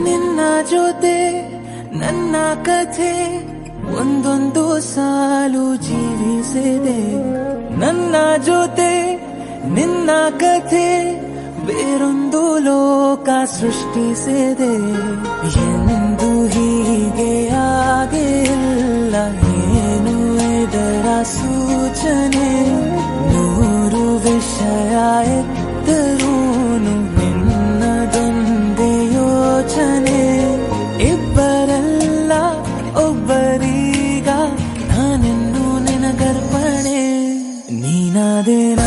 ನಿನ್ನ ಜೊತೆ ನನ್ನ ಕಥೆ ಒಂದೊಂದು ಸಾಲು ಜೀವಿಸಿದೆ. ನನ್ನ ಜೊತೆ ನಿನ್ನ ಕಥೆ ಬೇರೊಂದು ಲೋಕ ಸೃಷ್ಟಿಸಿದೆ. ಎಂದು ಹೀಗೆ ಆಗಿಲ್ಲ, ಏನು ಇದರ ಸೂಚನೆ? ನೂರು ವಿಷಯ ಎತ್ತರೂನು ನಿನ್ನದೊಂದೇ ಯೋಚನೆ. ಇಬ್ಬರಲ್ಲ ಒಬ್ಬರೀಗ ನಾನೆನ್ನು ನಿನಗರ್ಪಣೆ. ನೀನಾದೇನ